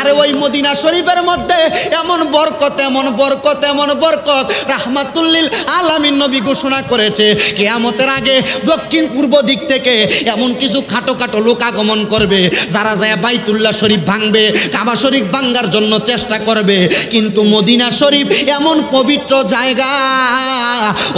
আরে ওই মদিনা শরীফের মধ্যে এমন বরকত, এমন বরকত, এমন বরকত, রাহমাতুল লিল আলামিন নবী ঘোষণা করেছে কিয়ামতের আগে দক্ষিণ পূর্ব দিক থেকে এমন কিছু খাটো খাটো লোক আগমন করবে যারা যায় বাইতুল্লাহ শরীফ ভাঙবে, কাবা শরীফ ভাঙার জন্য চেষ্টা করবে। কিন্তু মদিনা শরীফ এমন পবিত্র জায়গা,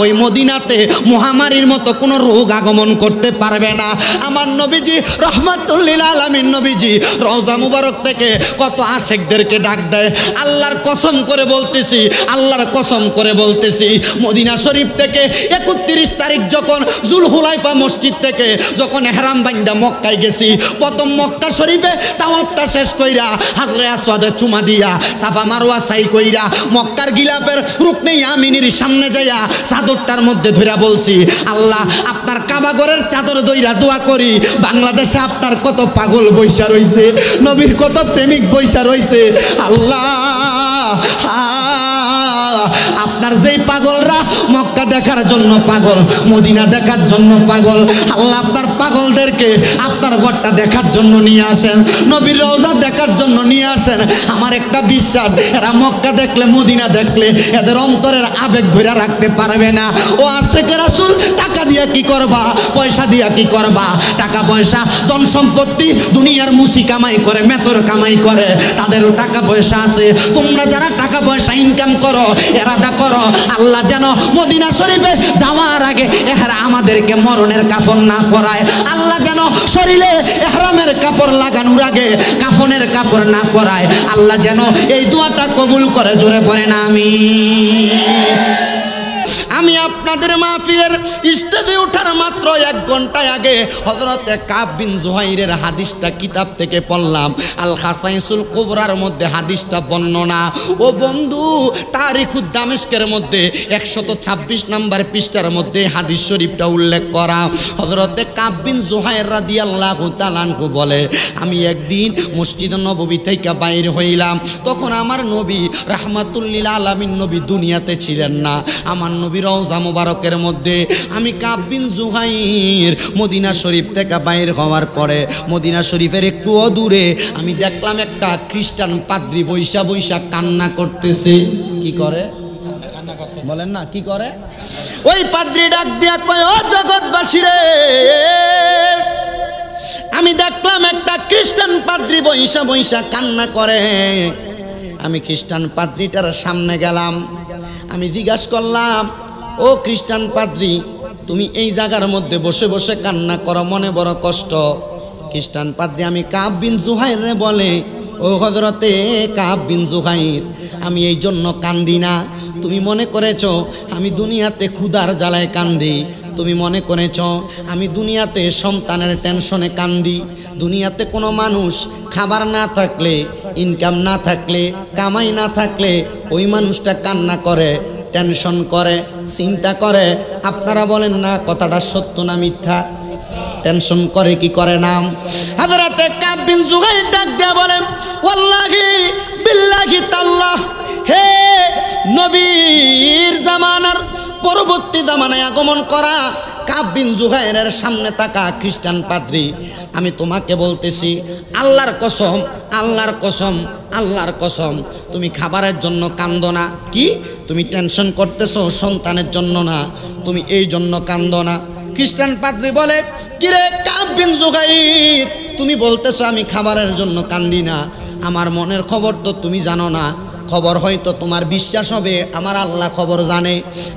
ওই মদিনাতে মহামারীর মতো কোনো রোগ আগমন করতে পারবে না। আমার নবীজি রাহমাতুল লিল আলামিন নবীজি রওজা মুবারক থেকে কত আশেকদেরকে ডাক দেয়। আল্লাহর কসম করে বলতেছি, আল্লাহর কসম করে বলতেছি, মদিনা শরীফ থেকে 31 তারিখ যখন জুলহুলাইফা মসজিদ থেকে যখন ইহরাম বাঁধা মক্কায় গেছি, প্রথম মক্কা শরীফে তাওয়াফটা শেষ কইরা হাজরে আসওয়াদে চুমা দিয়া সাফা মারওয়া সাই কইরা মক্কার গিলাফের রুকনে ইয়ামিনের সামনে যাইয়া চাদরটার মধ্যে ধইরা বলছি, আল্লাহ আপনার কাবা ঘরের চাদর ধইরা দোয়া করি বাংলাদেশে আপনার কত পাগল বইসা রইছে, নবীর কত প্রেমিক বইসা রইছে, আল্লাহ আপনার যেই পাগলরা মক্কা দেখার জন্য পাগল, মদিনা দেখার জন্য পাগল, আল্লাহ আপনার পাগলদেরকে আপনার ঘরটা দেখার জন্য নিয়ে আসেন, নবীর রওজা দেখার জন্য নিয়ে আসেন। আমার একটা বিশ্বাস, এরা মক্কা দেখলে মদিনা দেখলে এদের অন্তরের আবেগ ধরে রাখতে পারবে না। ও আশিকে রাসূল টাকা দিয়া কি করবা, পয়সা দিয়া কি করবা, টাকা পয়সা ধন সম্পত্তি দুনিয়ার মুসি কামাই করে, মেতর কামাই করে, তাদেরও টাকা পয়সা আছে। তোমরা যারা টাকা পয়সা ইনকাম করো এরাদা করো আল্লাহ যেন মদিনা শরীফে যাওয়ার আগে এরা আমাদেরকে মরণের কাফন না পরায়, আল্লাহ যেন শরীরে ইহরামের কাপড় লাগানোর আগে কাফনের কাপড় না পরায়, আল্লাহ যেন এই দোয়াটা কবুল করে। জোরে পড়েন আমিন। আমি আপনাদের মাহফিলের স্টেজে ওঠার মাত্র 1 ঘন্টা আগে হযরতে কাব বিন জুহাইরের হাদিসটা কিতাব থেকে পড়লাম, আল খাসাইসুল কুবরার মধ্যে হাদিসটা বর্ণনা। ও বন্ধু, তারিখুদ দামেস্কের মধ্যে 126 নম্বর পৃষ্ঠার মধ্যে হাদিস শরীফটা উল্লেখ করা। হযরতে কাব বিন জুহাইর রাদিয়াল্লাহু তাআলা আনহু বলে, আমি একদিন মসজিদ নববী থেকে বাইরে হইলাম, তখন আমার নবী রাহমাতুল লিল আলামিন নবী দুনিয়াতে ছিলেন না। আমার নবী রওজা মুবারকের মধ্যে, আমি কাব বিন জুহাইর মদিনা শরীফ থেকে বাইর হওয়ার পরে মদিনা শরীফের একটু অদূরে আমি দেখলাম একটা খ্রিস্টান পাদ্রী বৈশা বৈশা কান্না করতেছে। কি করে বলেন না, কি করে? ওই পাদ্রী ডাক দিয়া কয়, ও জগৎবাসী রে, আমি দেখলাম একটা খ্রিস্টান পাদ্রী বৈশা বৈশা কান্না করে। আমি খ্রিস্টান পাদ্রীটার সামনে গেলাম, আমি জিজ্ঞাসা করলাম, ও খ্রিস্টান পাদ্রী, তুমি এই জায়গার মধ্যে বসে বসে কান্না করো, মনে বড় কষ্ট। খ্রিস্টান পাদ্রী আমি কাব বিন জুহাইর রে বলে, ও হযরতে কাব বিন জুহাইর, আমি এই জন্য কান্দি না, তুমি মনে করেছো আমি দুনিয়াতে ক্ষুধার জ্বালায় কান্দি, তুমি মনে করেছো আমি দুনিয়াতে সন্তানের টেনশনে কান্দি। দুনিয়াতে কোনো মানুষ খাবার না থাকলে, ইনকাম না থাকলে, কামাই না থাকলে ওই মানুষটা কান্না করে, টেনশন করে, চিন্তা করে। আপনারা বলেন না কথাটা সত্য না মিথ্যা? টেনশন করে কি করে না? হযরতে কাব বিন জুহাইর ডাক দিয়া বলেন, ওয়াল্লাহি বিল্লাহি তাআল্লাহ, হে নবীর জামানার পরবর্তী জামানায় আগমন করা কাব বিন জুহাইরের সামনে থাকা খ্রিস্টান পাদ্রী, আমি তোমাকে বলতেছি আল্লাহর কসম, আল্লাহর কসম, আল্লাহর কসম, তুমি খাবারের জন্য কান্দো না। কি তুমি টেনশন করতেছো সন্তানের জন্য না, তুমি এই জন্য কান্দো না। খ্রিস্টান পাদ্রী বলে, কিরে কাব বিন জুহাইর, তুমি বলতেছো আমি খাবারের জন্য কান্দি না, আমার মনের খবর তো তুমি জানো না। খবর হয়তো তোমার বিশ্বাস হবে, আমার আল্লাহ খবর জানে।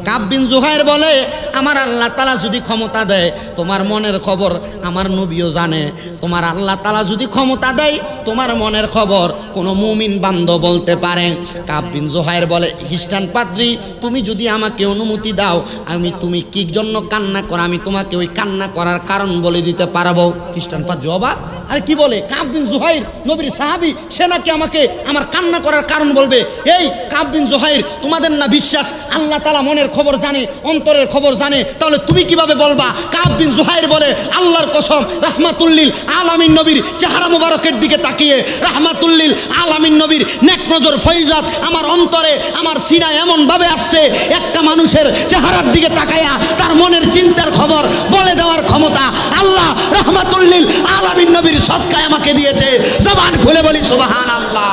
কাব বিন জুহাইর বলে, আমার আল্লাহ তাআলা যদি ক্ষমতা দেয় তোমার মনের খবর আমার নবীও জানে। তোমার আল্লাহ তাআলা যদি ক্ষমতা দেয় তোমার মনের খবর কোনো মুমিন বান্দা বলতে পারে। কাব বিন জুহাইর বলে, খ্রিস্টান পাদ্রী, তুমি যদি আমাকে অনুমতি দাও, আমি তুমি কি জন্য কান্না করো আমি তোমাকে ওই কান্না করার কারণ বলে দিতে পারবো। খ্রিস্টান পাদ্রী অবাক, আরে কি বলে? কাব বিন জুহাইর নবীর সাহাবী, সে নাকি আমাকে আমার কান্না করার কারণ বলবে? এই কাব বিন জুহাইর, তোমাদের না বিশ্বাস আল্লাহ তাআলা মনের খবর জানে, অন্তরের খবর জানে, তাহলে তুমি কিভাবে বলবা? কাব বিন জুহাইর বলে, আল্লাহর কসম, রাহমাতুল লিল আলামিন নবীর চেহারা মুবারকের দিকে তাকিয়ে রাহমাতুল লিল আলামিন নবীর নেক নজর ফয়জাত আমার অন্তরে, আমার সিনায় এমন ভাবে আসছে, একটা মানুষের চেহারার দিকে তাকায়া তার মনের চিন্তার খবর বলে দেওয়ার ক্ষমতা আল্লাহ রাহমাতুল লিল আলামিন নবীর সদকায় আমাকে দিয়েছে। জবান খুলে বলি সুবহানাল্লাহ।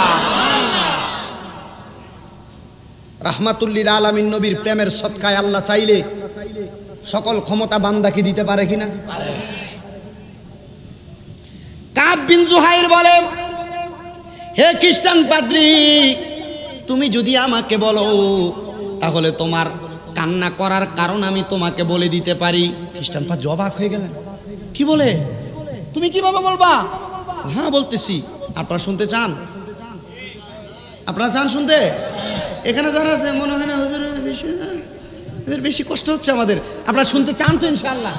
রাহমাতুল্লিল আলামিন নবীর প্রেমের সদকায় আল্লাহ চাইলে সকল ক্ষমতা বান্দাকে দিতে পারে কিনা? কাব বিন জুহাইর বলে, হে খ্রিস্টান পাদ্রী, তুমি যদি আমাকে বলো তাহলে তোমার কান্না করার কারণ আমি তোমাকে বলে দিতে পারি। খ্রিস্টান পাদ্রী অবাক হয়ে গেলেন, কি বলে? তুমি কিভাবে বলবা? হ্যাঁ বলতেছি। আপনারা শুনতে চান? আপনারা চান শুনতে? এখানে যারা আছে মনে হয় না হুজুর বেশি কষ্ট হচ্ছে আমাদের। আপনারা শুনতে চান তো? ইনশাআল্লাহ।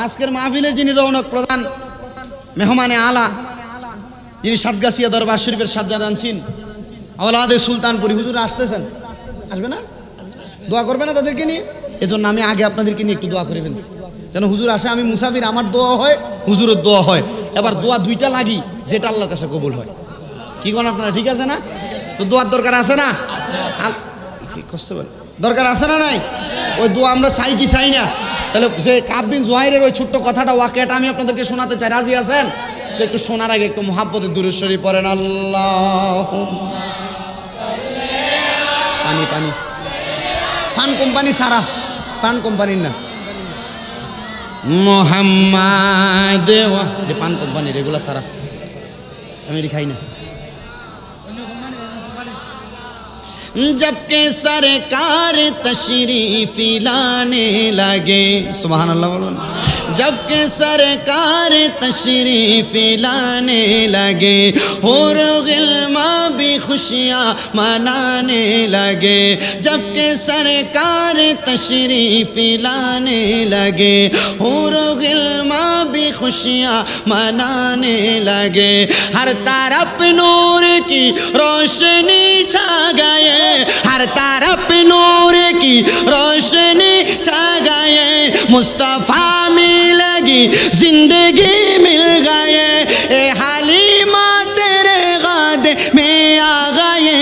আজকের মাহফিলের যিনি রৌনক প্রধান মেহমানে আলা, যিনি সাতগাছিয়া দরবার শরীফের সাজ্জাদ আনছেন আওলাদে সুলতানপুরি হুজুর আসতেছেন, আসবে না? দোয়া করবে না তাদেরকে নিয়ে? এজন্য আমি আগে আপনাদেরকে নিয়ে একটু দোয়া করে ফেলছি, যেন হুজুর আসে, আমি মুসাফির, আমার দোয়া হয়, হুজুরের দোয়া হয়। এবার দোয়া দুইটা লাগি, যেটা আল্লাহর কাছে কবুল হয়। কি করেন আপনারা? ঠিক আছে না? তো দোয়ার দরকার আছে না? কি কষ্ট বলে দরকার আছে না নাই? ওই দোয়া আমরা চাই কি চাই না? তাহলে যে কাব বিন জুহাইরের ওই ছোট্ট কথাটা, ওয়াকিয়াটা আমি আপনাদেরকে শোনাতে চাই। রাজি আছেন? তো একটু শোনার আগে একটু মুহাব্বতের দুরূদ শরীফ পড়েন। আল্লাহুম্মা পানি পানি পান কোম্পানি সারা, পান কোম্পানির না, মোহাম্মদ পান কোম্পানির, এগুলা সারা আমি খাই না। जबकि सरकार तशरीफ लाने लगे, सुभान अल्लाह बोलो। जबकि सरकार तशरीफ लाने लगे, हुर गिल्मा भी खुशियाँ मनाने लगे। जबकि सरकार तशरीफ लाने लगे, हुर गिल्मा भी खुशियाँ मनाने लगे। हर तरफ नूर की रोशनी छा गए, हर तरफ नूर की रोशनी छा गए। मुस्तफ़ा मिलेगी जिंदगी मिल गए, ए हलीमा तेरे गादे में आ गए।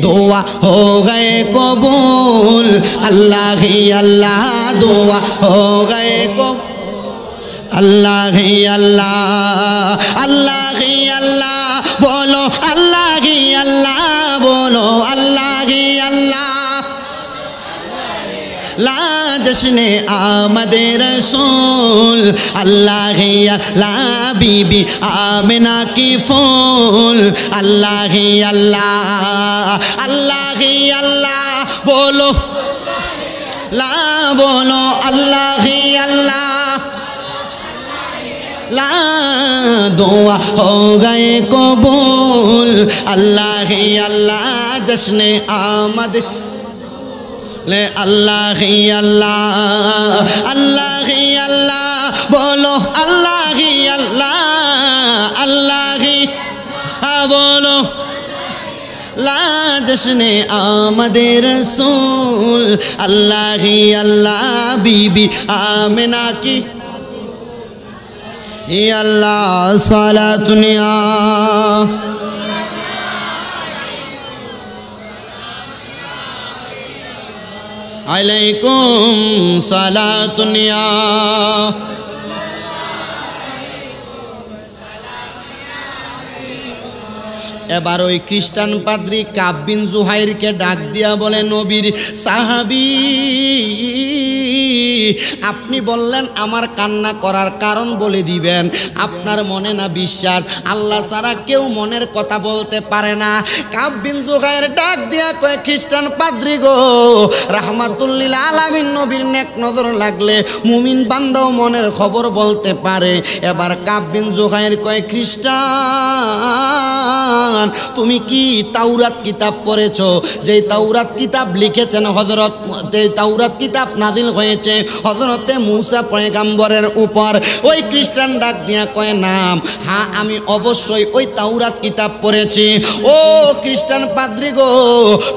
दुआ हो गए कबूल, अल्लाह ही अल्लाह, दुआ हो गए कबूल, अल्लाह ही अल्लाह, अल्लाह ही अल्लाह, बोलो अल्लाह ही अल्लाह, बोलो अल्लाह ही अल्लाह। ला जश्ने आमदे रसूल, अल्लाह ही अल्लाह, बीबी आमिना की फूल, अल्लाह ही अल्लाह, अल्लाह ही अल्लाह, बोलो ला, बोलो अल्लाह ही अल्लाह। ला दुआ हो गए कबूल, अल्लाह ही अल्लाह, जश्ने आमद ले, अल्लाह ही अल्लाह, अल्लाह ही अल्लाह, बोलो अल्लाह ही अल्लाह, अल्लाह ही बोलो ला जश्ने आमदे रसूल, अल्लाह ही अल्लाह, बीबी आमिना की अल्लाह सलातुनिया। अलैकुम सलातुनिया। এবার ওই খ্রিস্টান পাদ্রী কাব বিন জুহাইরকে ডাক দিয়া বলে, নবীর সাহাবী, আপনি বললেন আমার কান্না করার কারণ বলে দিবেন। আপনার মনে না বিশ্বাস, আল্লাহ ছাড়া কেউ মনের কথা বলতে পারে না। কাব বিন জুহাইর ডাক দিয়া কয়, খ্রিস্টান পাদ্রী গো, রাহমাতুল্লিল আলামিন নবীর নেক নজর লাগলে মুমিন বান্দাও মনের খবর বলতে পারে। এবার কাব বিন জুহাইর কয়, খ্রিস্টান তুমি কি তাওরাত কিতাব পড়েছো? যে তাওরাত কিতাব লিখেছেন হযরত, যে তাওরাত কিতাব নাজিল হয়েছে হযরতে মূসা পয়গম্বরের উপর। ওই খ্রিস্টান ডাক দিয়া কয়, নাম, হ্যাঁ আমি অবশ্যই ওই তাওরাত কিতাব পড়েছি। ও খ্রিস্টান পাদ্রী গো,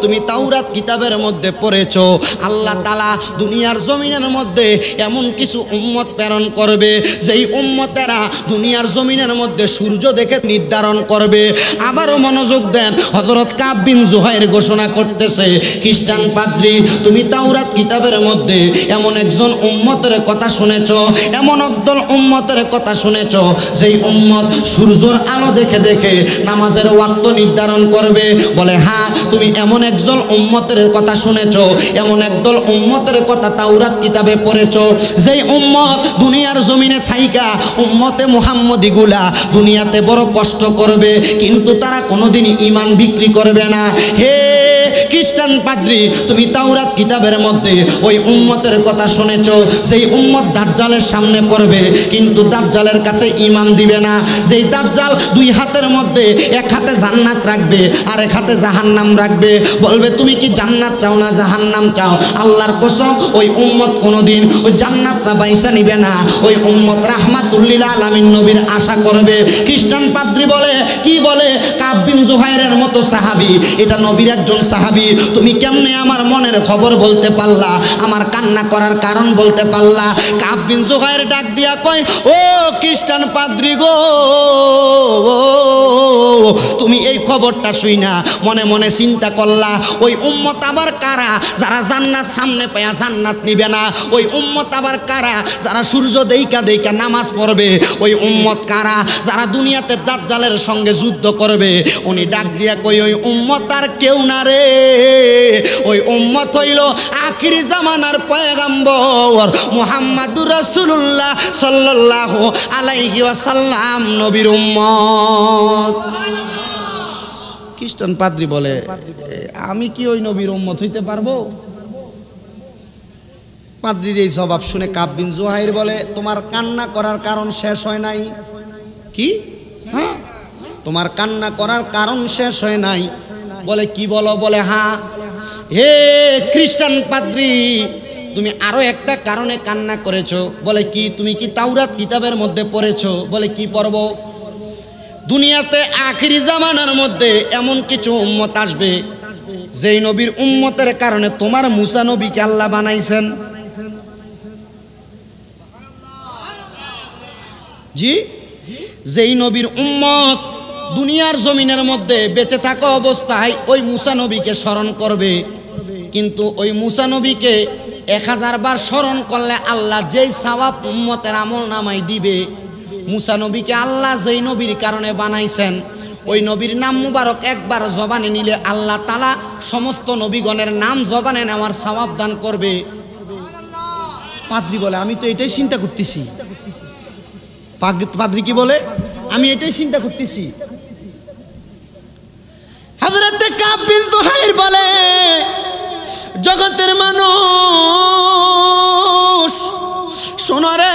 তুমি তাওরাত কিতাবের মধ্যে পড়েছো আল্লাহ তাআলা দুনিয়ার জমিনের মধ্যে এমন কিছু উম্মত প্রেরণ করবে, যেই উম্মতেরা দুনিয়ার জমিনের মধ্যে সূর্য দেখে নির্ধারণ করবে। আবারও মনোযোগ মনোযোগ দেন। হযরত কাব বিন জুহাইর ঘোষণা করতেছে, খ্রিস্টান পাদ্রী তুমি তাওরাত কিতাবের মধ্যে এমন একজন উম্মতের কথা শুনেছো, এমন একদল উম্মতের কথা শুনেছো যেই উম্মত সূর্যের আলো দেখে দেখে নামাজের ওয়াক্ত নির্ধারণ করবে। বলে হ্যাঁ, তুমি এমন একজন উম্মতের কথা শুনেছো, এমন একদল উম্মতের কথা তাওরাত কিতাবে পড়েছো যেই উম্মত দুনিয়ার জমিনে থাইকা উম্মতে মুহাম্মদী গুলা দুনিয়াতে বড় কষ্ট করবে, কিন্তু তারা কোনোদিনই ঈমান বিক্রি করবে না। হে খ্রিস্টান পাদ্রী তুমি তাওরাত কিতাবের মধ্যে ওই উম্মতের কথা শুনেছো যেই উম্মত দাজ্জালের সামনে পড়বে, কিন্তু দাজ্জালের কাছে ঈমান দিবে না। যেই দাজ্জাল দুই হাতের মধ্যে এক হাতে জান্নাত রাখবে আর এক হাতে জাহান্নাম রাখবে, বলবে তুমি কি জান্নাত চাও না জাহান্নাম চাও? আল্লাহর কসম ওই উম্মত কোনোদিন ওই জান্নাতটা বাইসা নিবে না। ওই উম্মত রাহমাতুল লিল আলামিন নবীর আশা করবে। খ্রিস্টান পাদ্রী বলে, কি বলে? কাব বিন জুহাইরের মতো সাহাবী, এটা নবীর একজন সাহাবী, তুমি কেমনে আমার মনের খবর বলতে পারলা, আমার কান্না করার কারণ বলতে পারলা? কাব বিন জুহাইর ডাক দিয়া কয়, ও খ্রিস্টান পাদ্রী গো, তুমি এই খবরটা শুই না মনে মনে চিন্তা করলা ওই উম্মত আবার কারা যারা জান্নাত সামনে পায়া জান্নাত নিবে না? ওই উম্মত আবার কারা যারা সূর্য দেইকা দেইকা নামাজ পড়বে? ওই উম্মত কারা যারা দুনিয়াতে দাজ্জালের সঙ্গে যুদ্ধ করবে? উনি ডাক দিয়া কই, ওই উম্মত আর কেউ না রে, ওই উম্মত হইল আখির জামানার পয়গম্বর মুহাম্মাদুর রাসূলুল্লাহ সাল্লাল্লাহু আলাইহি ওয়াসাল্লাম নবীর উম্মত। খ্রিস্টান পাদ্রী বলে, আমি কি ওই নবীর উম্মত হইতে পারবো? পাদ্রীর এই জবাব শুনে কাব বিন জুহাইর বলে, তোমার কান্না করার কারণ শেষ হয় নাই। কি? হ্যাঁ, তোমার কান্না করার কারণ শেষ হয় নাই। বলে কি বলো? বলে হ্যাঁ। হে খ্রিস্টান পাদ্রী তুমি আরো একটা কারণে কান্না করেছো। বলে কি? তুমি কি তাওরাত কিতাবের মধ্যে পড়েছো? বলে কি পড়ব? দুনিয়াতে আখিরি জামানার মধ্যে এমন কিছু উম্মত আসবে যেই নবীর উম্মতের কারণে তোমার মুসা নবীকে আল্লাহ বানাইছেন। জি, যেই নবীর উম্মত দুনিয়ার জমিনের মধ্যে বেঁচে থাকা অবস্থায় ওই মুসা নবীকে স্মরণ করবে, কিন্তু ওই মুসা নবীকে 1000 বার স্মরণ করলে আল্লাহ যেই সওয়াব উম্মতের আমল নামাই দিবে, মুসা নবীকে আল্লাহ যেই নবীর কারণে বানাইছেন ওই নবীর নাম মুবারক একবার জবানে নিলে আল্লাহ তাআলা সমস্ত নবীগণের নাম জবানে নেওয়ার সওয়াব দান করবে। পাদ্রী বলে, আমি তো এটাই চিন্তা করতেছি। পাদ্রী কি বলে? আমি এটাই চিন্তা করতেছি। হযরত কাব বিন জুহাইর বলে, জগতের মানুষ শোনো রে,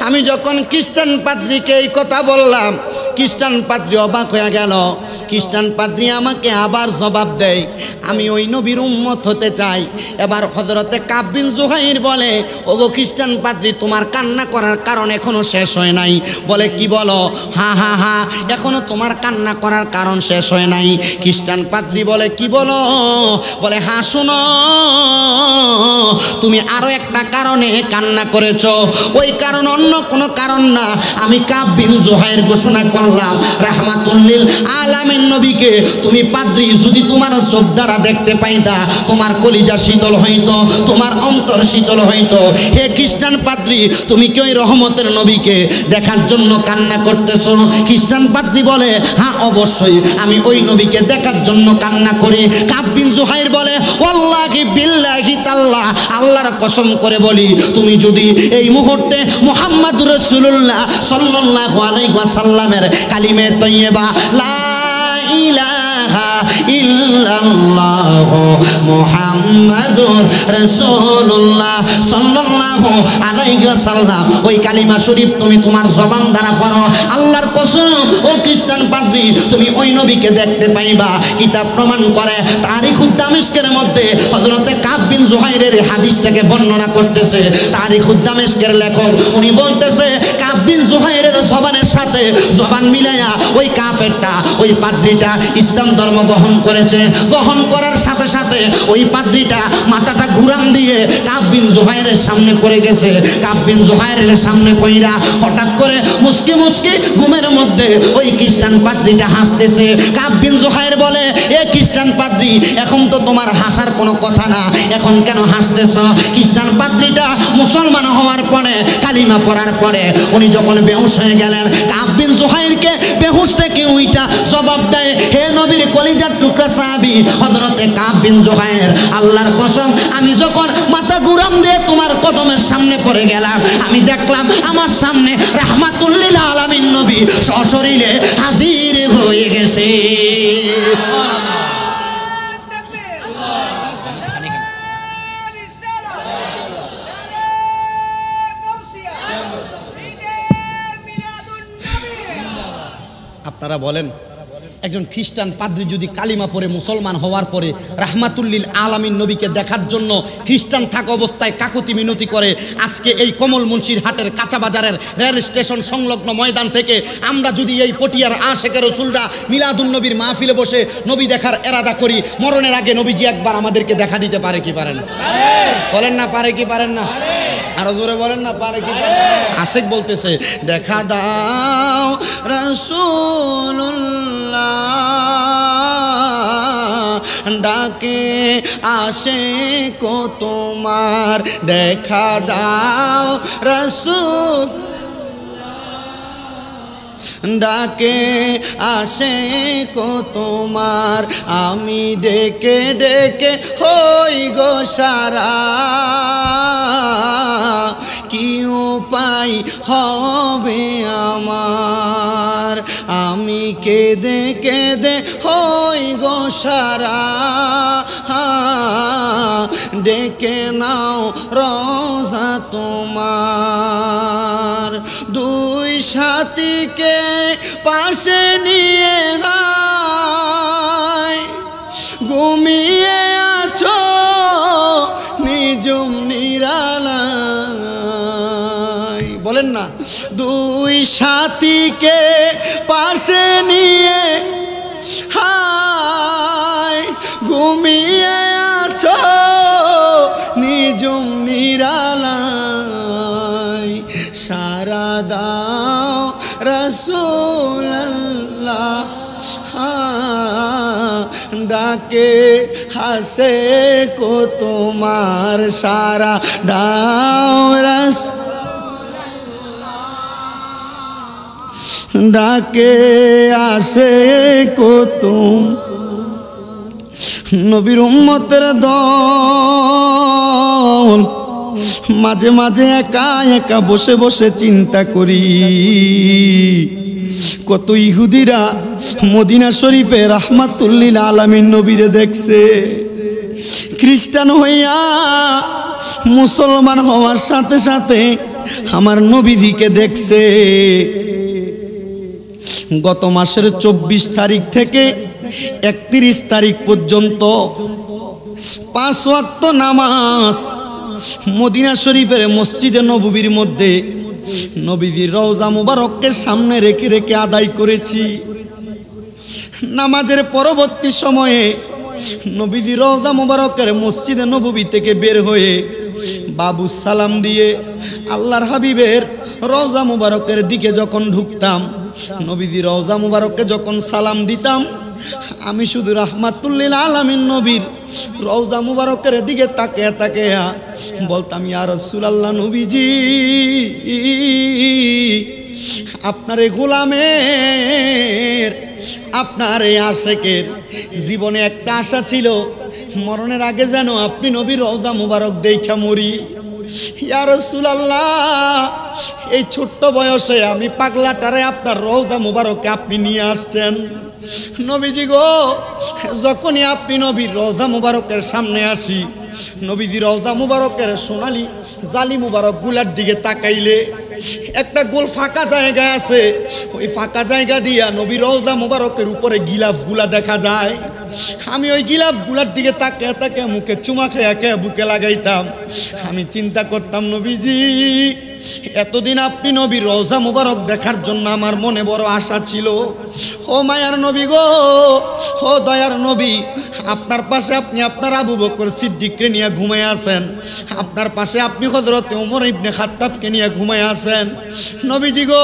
আমি যখন খ্রিস্টান পাদ্রীকে এই কথা বললাম, খ্রিস্টান পাদ্রী অবাক হয়ে গেল। খ্রিস্টান পাদ্রী আমাকে আবার জবাব দেয়, আমি ওই নবীর উম্মত হতে চাই। এবার হযরতে কাব বিন জুহাইর বলে, ওগো খ্রিস্টান পাদ্রী তোমার কান্না করার কারণ এখনো শেষ হয় নাই। বলে কি বলো? হ্যাঁ হ্যাঁ হ্যাঁ, এখনো তোমার কান্না করার কারণ শেষ হয় নাই। খ্রিস্টান পাদ্রী বলে, কি বলো? বলে হ্যাঁ শোনো, তুমি আরো একটা কারণে কান্না করেছো। ওই কারণ অন্য কোনো কারণ না। আমি কাব বিন জুহাইর ঘোষণা করলাম, রাহমাতুল লিল আলামিন নবীকে তুমি পাদ্রী যদি তোমার চোখ দ্বারা দেখতে পাইতা, তোমার কলিজা শীতল হইতো, তোমার অন্তর শীতল হইতো। হে খ্রিস্টান পাদ্রী, তুমি কি ওই রহমতের নবীকে দেখার জন্য কান্না করতেছো? খ্রিস্টান পাদ্রী বলে, হ্যাঁ অবশ্যই আমি ওই নবীকে দেখার জন্য কান্না করি। কাব বিন জুহাইর বলে, ওয়াল্লাহি বিল্লাহি তাআলা, আল্লাহর কসম করে বলি, তুমি যদি এই মুহূর্তে মুহাম্মাদুর রাসূলুল্লাহ সাল্লাল্লাহু আলাইহি ওয়াসাল্লামের কালিমে তৈয়বা লা ইলাহা ইল্লাল্লাহু মুহাম্মাদুর রাসূলুল্লাহ সাল্লাল্লাহু আলাইহি ওয়াসাল্লাম ওই কালিমা শরীফ তুমি তোমার জবান দ্বারা পড়ো, আল্লাহর কসম ও খ্রিস্টান পাদ্রী তুমি ওই নবীকে দেখতে পাইবা। কিতাব প্রমাণ করে, তারিখুদ দামেস্কের মধ্যে হযরতে কাব বিন জুহাইরের হাদিসটাকে বর্ণনা করতেছে। তারিখুদ দামেস্কের লেখক উনি বলতেছে, কাব বিন জুহাইরের জবানের সাথে জবান মিলাইয়া ওই কাফেরটা ওই পাদ্রীটা ইসলাম ধর্ম গ্রহণ করেছে। গ্রহণ করার সাথে সাথে ওই পাদ্রীটা মাথাটা ঘুরান দিয়ে কাব বিন জুহাইরের সামনে পড়ে গেছে। কাব বিন জুহাইরের সামনে পইরা হঠাৎ করে মুস্কি মুস্কি ঘুমের মধ্যে ওই খ্রিস্টান পাদ্রীটা হাসতেছে। কাব বিন জুহাইর বলে, এ খ্রিস্টান পাদ্রী, এখন তো তোমার হাসার কোনো কথা না, এখন কেন হাসতেছ? খ্রিস্টান পাদ্রীটা মুসলমান হওয়ার পরে, কালিমা পড়ার পরে উনি যখন বেহুশ হয়ে গেলেন, কাব বিন জুহাইরকে বেহুশ থেকে উইটা জবাব দেয়, হে নবীর কলিজার টুকরা সাহাবী হযরতে কাব বিন জুহাইর, আল্লাহর কসম আমি যখন মাথা ঘুরাম দিয়ে তোমার কদমের সামনে পড়ে গেলাম, আমি দেখলাম আমার সামনে রাহমাতুল লিল আলামিন নবী সশরীরে হাজির হয়ে গেছে। আপনারা বলেন, একজন খ্রিস্টান পাদ্রী যদি কালিমা পড়ে মুসলমান হওয়ার পরে রাহমাতুল লিল আলামিন নবীকে দেখার জন্য খ্রিস্টান থাকা অবস্থায় কাকুতি মিনতি করে, আজকে এই কমল মুন্সির হাটের কাঁচা বাজারের রেল স্টেশন সংলগ্ন ময়দান থেকে আমরা যদি এই পটিয়ার আশেকে রসুলরা মিলাদুন নবীর মাহফিলে বসে নবী দেখার এরাদা করি, মরণের আগে নবীজি একবার আমাদেরকে দেখা দিতে পারে কি পারেন? বলেন না, পারে কি পারেন না? আরো জোরে বলেন না, পারে কি পারেন? আশেক বলতেছে, দেখা দাও রাসূলুল্লাহ ডাকে আসে কো তোমার, দেখা দাও রাসূল ডাকে আসে কো তোমার, আমি ডেকে ডেকে হই গো সারা, কি উপায় হবে আমার, আমি কেঁদে কেঁদে হই গো সারা, ডেকে নাও রোজা তোমার, দুই সাথীকে পাশে নিয়ে হায় ঘুমিয়ে আছো নিজুম নিরালায়। বলেন না, দুই সাথীকে পাশে নিয়ে হায় ঘুমিয়ে আছো নিজুম নিরালায়, সারা দাও রাসূলুল্লাহ ডাকে হাসে কো তোমার, সারা দাও রাসূলুল্লাহ ডাকে আসে কো তুম, নবীর উম্মতের দল মাঝে মাঝে একা একা বসে বসে চিন্তা করি, কত ইহুদিরা মদিনা শরীফে রাহমাতুল লিল আলামিন নবীরে দেখছে, খ্রিস্টান হইয়া মুসলমান হওয়ার সাথে সাথে আমার নবীজিকে দেখছে। গত মাসের 24 তারিখ থেকে 31 তারিখ পর্যন্ত 5 ওয়াক্ত নামাজ মদিনা শরীফের মসজিদে নববীর মধ্যে নবীজির রওজা মুবারককে সামনে রেখে রেখে আদায় করেছি। নামাজের পরবর্তী সময়ে নবীজির রওজা মুবারকের মসজিদে নববী থেকে বের হয়ে বাবু সালাম দিয়ে আল্লাহর হাবিবের রওজা মুবারকের দিকে যখন ঢুকতাম, নবীজির রওজা মুবারককে যখন সালাম দিতাম, আমি শুধু রাহমাতুল লিল আলামিন নবীর রওজা মুবারকের দিকে তাকিয়ে তাকিয়ে বলতাম, ইয়া রাসূলুল্লাহ, নবীজি আপনার এই গোলামের, আপনার এই আশেকের জীবনে একটা আশা ছিল, মরণের আগে যেন আপনি নবীর রওজা মুবারক দেখা মরি। ইয়া রাসূলুল্লাহ, এই ছোট্ট বয়সে আমি পাগলাটারে আপনার রওজা মুবারকে আপনি নিয়ে আসছেন। নবীজি গো, যখনই আপনি নবীর রওজা মুবারকের সামনে আসি, নবীজি রওজা মুবারকের সোনালি জালি মুবারক গুলার দিকে তাকাইলে একটা গোল ফাঁকা জায়গা আছে, ওই ফাঁকা জায়গা দিয়া নবীর রওজা মুবারকের উপরে গিলাফগুলা দেখা যায়। আমি ওই গিলাফগুলার দিকে তাকিয়ে তাকিয়ে মুখে চুমা খেয়ে খেয়ে বুকে লাগাইতাম। আমি চিন্তা করতাম, নবীজি এতদিন আপনি নবীর রওজা মুবারক দেখার জন্য আমার মনে বড় আশা ছিল। ও মায়ার নবী গো, ও দয়ার নবী, আপনার পাশে আপনি আপনার আবু বকর সিদ্দিককে নিয়ে ঘুমায় আছেন, আপনার পাশে আপনি হযরত ওমর ইবনে খাত্তাবকে নিয়ে ঘুমায় আছেন। নবীজি গো,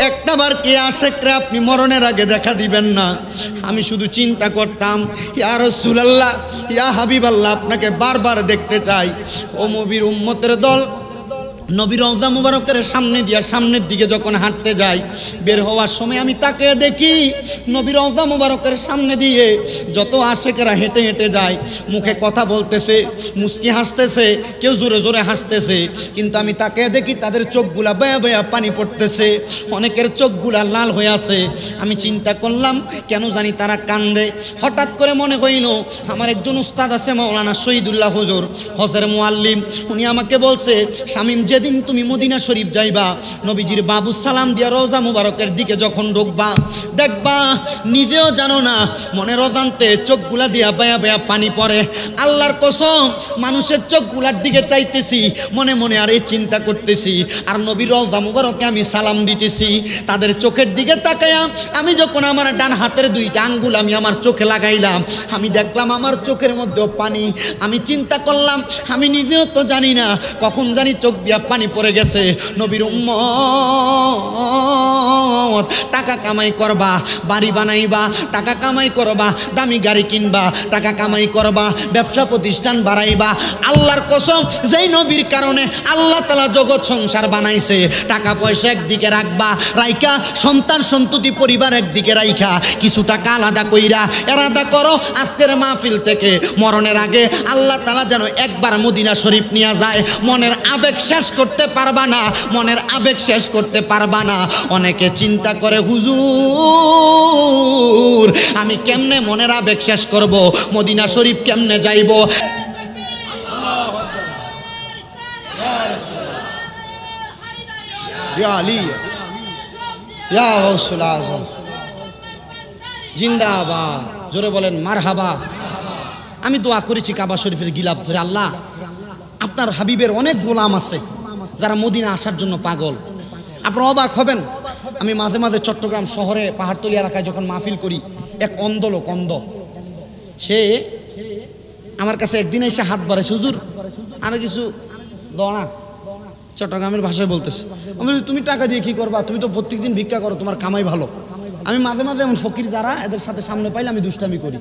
একটাবার কি আশেকরে আপনি মরণের আগে দেখা দিবেন না? আমি শুধু চিন্তা করতাম, ইয়া রাসূলুল্লাহ, ইয়া হাবিবাল্লাহ, আপনাকে বারবার দেখতে চাই। ও নবীর উম্মতের দল নবীর রওজা মুবারকের সামনের দিকে যখন হাঁটতে যাই, বের হওয়ার সময় আমি তাকে দেখি নবীর রওজা মুবারকের সামনে দিয়ে যত আশেকেরা হেঁটে হেঁটে যায়, মুখে কথা বলতেছে, মুস্কি হাসতেছে, কেউ জোরে জোরে হাসতেছে, কিন্তু আমি তাকে দেখি তাদের চোখগুলা বয়া বয়া পানি পড়তেছে, অনেকের চোখগুলা লাল হয়ে আছে। আমি চিন্তা করলাম কেন জানি তারা কান্দে। হঠাৎ করে মনে হইল আমার একজন উস্তাদ আছে মাওলানা শহীদুল্লাহ হুজুর, হজের মুআল্লিম, উনি আমাকে বলছে, শামীম, যেদিন তুমি মদিনা শরীফ যাইবা, নবীজির বাবু সালাম দিয়া রওজা মুবারকের দিকে যখন ঢুকবা, দেখবা নিজেও জানো না মনের অজান্তে চোখগুলা দিয়া বায়া বায়া পানি পড়ে। আল্লাহর কসম, মানুষের চোখগুলার দিকে চাইতেছি, মনে মনে আর এই চিন্তা করতেছি, আর নবীর রওজা মুবারকে আমি সালাম দিতেছি। তাদের চোখের দিকে তাকায়া আমি যখন আমার ডান হাতের দুইটা আঙ্গুল আমি আমার চোখে লাগাইলাম, আমি দেখলাম আমার চোখের মধ্যেও পানি। আমি চিন্তা করলাম, আমি নিজেও তো জানি না কখন জানি চোখ দিয়া পানি পড়ে গেছে। নবীর উম্মত, টাকা কামাই করবা, বাড়ি বানাইবা, টাকা কামাই করবা, দামি গাড়ি কিনবা, টাকা কামাই করবা, ব্যবসা প্রতিষ্ঠান বাড়াইবা। আল্লাহর কসম, যেই নবীর কারণে আল্লাহ তাআলা জগৎ সংসার বানাইছে, টাকা পয়সা একদিকে রাখবা, রাইখা সন্তান সন্ততি পরিবার একদিকে রাইখা কিছু টাকা আলাদা কইরা এরাদা করো আজকের মাহফিল থেকে মরণের আগে আল্লাহ তাআলা যেন একবার মদিনা শরীফ নিয়ে যায়। মনের আবেগ শেষ করতে পারবা না, মনের আবেগ শেষ করতে পারবা না। অনেকে চিন্তা করে, হুজুর আমি কেমনে মনের আবেগ শেষ করব, মদিনা শরীফ কেমনে যাইব? ইয়া আলী, ইয়া গাউসুল আজম, জিন্দাবাদ, জোরে বলেন মারহাবা। আমি দোয়া করেছি কাবা শরীফের গিলাফ ধরে, আল্লাহ আপনার হাবিবের অনেক গোলাম আছে যারা মদিনা আসার জন্য পাগল। আপনারা অবাক হবেন, আমি মাঝে মাঝে চট্টগ্রাম শহরে পাহাড়তলি এলাকায় যখন মাহফিল করি, এক অন্ধ লোক, অন্ধ, সে আমার কাছে একদিন এসে হাত বাড়াইছে, হুজুর আরো কিছু দনা, চট্টগ্রামের ভাষায় বলতেছে। আমি বলছি, তুমি টাকা দিয়ে কি করবা? তুমি তো প্রত্যেকদিন ভিক্ষা করো, তোমার কামাই ভালো। আমি মাঝে মাঝে এমন ফকির যারা এদের সাথে সামনে পাইলে আমি দুষ্টামি করি,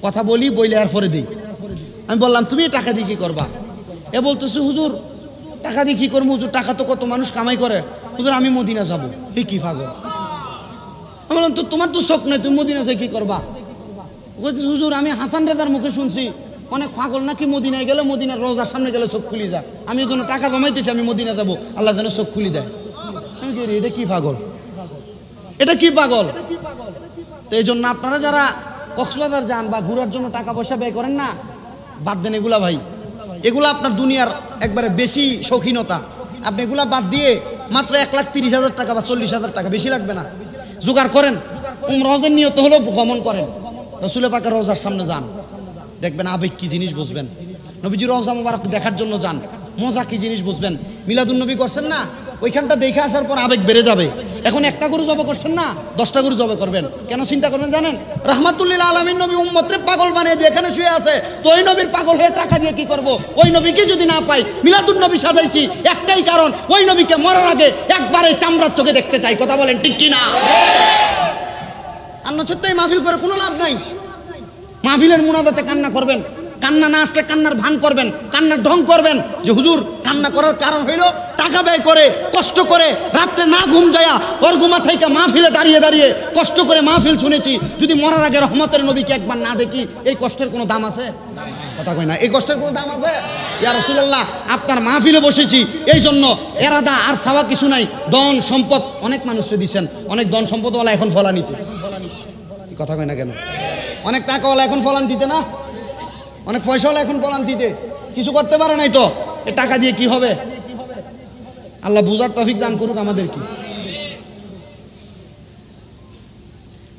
কথা বলি, বইলে আর পরে দিই। আমি বললাম, তুমি টাকা দিয়ে কি করবা? এ বলতেছে, হুজুর টাকা দিয়ে কি করবো হুজুর, টাকা তো কত মানুষ কামাই করে, হুজুর আমি মদিনা যাবো। এই কি পাগল? আমি বললাম, তো তোমার তো শখ নাই, তুমি মদিনা যাই কি করবা? বলছে, হুজুর আমি হাসান রেজার মুখে শুনছি অনেক পাগল নাকি মদিনায় গেলে, মদিনার রোজার সামনে গেলে চোখ খুলি যায়। আমি এই জন্য টাকা জমাইতেছি, আমি মদিনা যাবো, আল্লাহ যেন চোখ খুলি দেয়। আমি কি, এটা কি পাগল, এটা কি পাগল? তো এই জন্য আপনারা যারা কক্সবাজার যান বা ঘোরার জন্য টাকা পয়সা ব্যয় করেন না, বাদ দেন এগুলা ভাই। এগুলা আপনার দুনিয়ার একবারে বেশি শৌখিনতা। আপনি এগুলা বাদ দিয়ে মাত্র 1,30,000 টাকা বা 40,000 টাকা, বেশি লাগবে না, জোগাড় করেন, হজের নিয়ত হলেও গমন করেন, রাসূল পাকের রওজার সামনে যান, দেখবেন আবেগ কি জিনিস বুঝবেন। নবীজির রওজা মুবারক দেখার জন্য যান, মজা কি জিনিস বুঝবেন। মিলাদুন নবী করছেন না, ওইখানটা দেখে আসার পর আবেগ বেড়ে যাবে। এখন একটা গরু জবে করছেন না, 10টা গরু জবে করবেন। কেন চিন্তা করবেন জানেন? রাহমাতুল্লিল আলামিন নবী উম্মতরে পাগল বানিয়ে যে এখানে শুয়ে আছে, তো ওই নবীর পাগল হয়ে টাকা দিয়ে কি করব? ওই নবীকে যদি না পাই, মিলাদুন নবী সাজাইছি একটাই কারণ, ওই নবীকে মরার আগে একবারে চামড়ার চোখে দেখতে চাই। কথা বলেন ঠিক কিনা? আর নচেত্তই মাহফিল করে কোনো লাভ নাই। মাহফিলের মুনাজাতে কান্না করবেন, কান্না না আসলে কান্নার ভান করবেন, কান্নার ঢং করবেন যে হুজুর কান্না করার কারণ হইল টাকা ব্যয় করে, কষ্ট করে, রাত্রে না ঘুম যায়া ওর ঘুমা থেকে মাহফিলে দাঁড়িয়ে দাঁড়িয়ে কষ্ট করে মাহফিল শুনেছি, যদি মরার আগে রহমতের নবীকে একবার না দেখি, এই কষ্টের কোনো দাম আছে? কথা কই না, এই কষ্টের কোনো দাম আছে? ইয়া রাসূলুল্লাহ, আপনার মাহফিলে বসেছি এই জন্য, এরাদা আর চাওয়া কিছু নাই। ধন সম্পদ অনেক মানুষকে দিচ্ছেন, অনেক ধন সম্পদওয়ালা এখন ফলা নিতে, কথা কই না কেন? অনেক টাকাওয়ালা এখন ফলান দিতে না, অনেক পয়সাওয়ালা এখন ফলান দিতে, কিছু করতে পারে নাই। তো এ টাকা দিয়ে কি হবে? আল্লাহ বুঝার তৌফিক দান করুক আমাদের। কি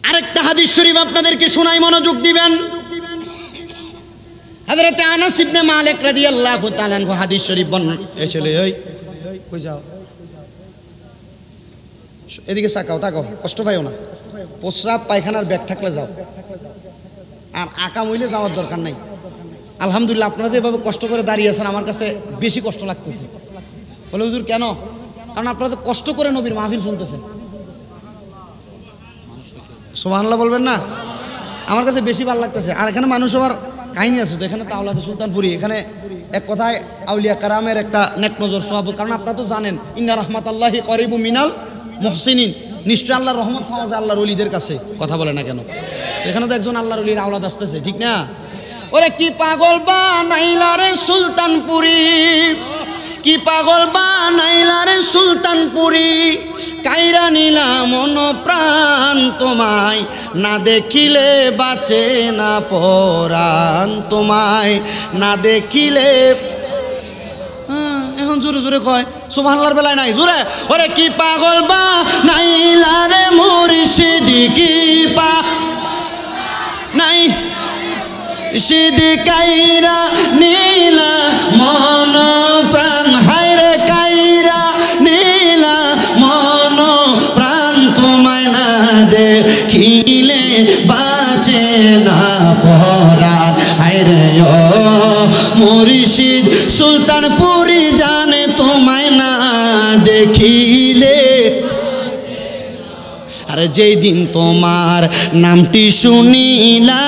আরেকটা হাদিস শরীফ আপনাদেরকে শোনাই, মনোযোগ দিবেন। হযরত আনাস ইবনে মালিক রাদিয়াল্লাহু তাআলা আনহু হাদিস শরীফ বর্ণনা। এই ছেলে, এই কই যাও? এদিকে তাকাও তাকাও, কষ্ট পাইও না। প্রস্রাব পায়খানার ব্যাগ থাকলে যাও, আর আঁকা মইলে যাওয়ার দরকার নাই। আলহামদুলিল্লাহ আপনারা যেভাবে কষ্ট করে দাঁড়িয়ে আছেন আমার কাছে বেশি কষ্ট লাগতেছে। বলে হুজুর কেন? কারণ আপনারা তো কষ্ট করে নবীর মাহফিল শুনতেছেন। সুবহানাল্লাহ বলবেন না? আমার কাছে বেশি ভালো লাগতেছে। আর এখানে মানুষ হওয়ার কাহিনী আছে তো, এখানে তাওলাদ সুলতানপুরি, এখানে এক কথায় আউলিয়া কারামের একটা নেক নজর সওয়াব। কারণ আপনারা তো জানেন ইন্না রাহমাতাল্লাহি করিবু মিনাল মুহসিনিন, নিশ্চয় আল্লাহর রহমত পাওয়া যায় আল্লাহর ওলিদের কাছে। কথা বলে না কেন? এখানে তো একজন আল্লাহর ওলির আওলাদ আসতেছে, ঠিক না? ওরে কি পাগল বানাইলা রে সুলতানপুরি, কি পাগল বানাইলা রে সুলতানপুরি, কাইরা নিলা মন প্রাণ তোমায়, না দেখিলে বাঁচে না পরাণ তোমায়, না দেখিলে। এখন জোরে জোরে কয় সুবহানাল্লাহর বেলায় নাই জোরে। ওরে কি পাগল বানাইলা রে মুর্শিদি, কি পা নাই সিদি, কাইরা নীলা মন প্রাণ, হায়রে কাইরা নীলা মন প্রাণ তোমায়, না দেখিলে বাঁচে না পরাণ, হায়রে ও মুর্শিদ সুলতানপুরি জানে তোমায় না দেখিলে। আরে যেই দিন তোমার নামটি শুনিলাম,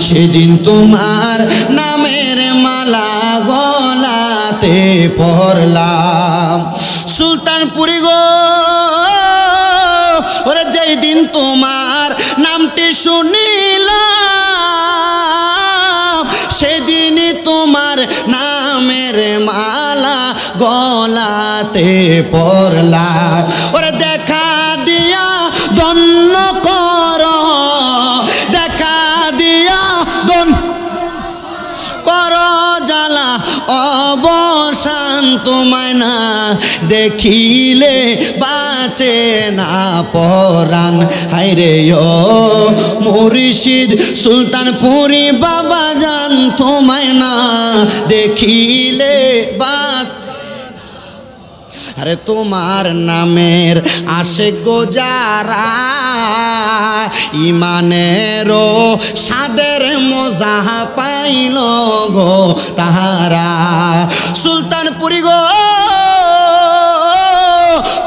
সেদিন তোমার নামের মালা গলাতে পরলাম। সুলতানপুরি গো, ওরে যেই দিন তোমার নামটি শুনিলাম, সেদিনই তোমার নামের মালা গলাতে পরলাম। ওরে দেখা দিয়া ধন্য কর, দেখা দিয়া ধন্য কর জ্বালা অবসান তোমায়, না দেখিলে বাঁচে না পরাণ, হায়রে ও মুর্শিদ সুলতানপুরি বাবা জান তোমায় না দেখিলে বাঁচ। আরে তোমার নামের আশিক গো যারা, ইমানেরও সাদের মজা পাইল গো তাহারা। সুলতানপুরি গো,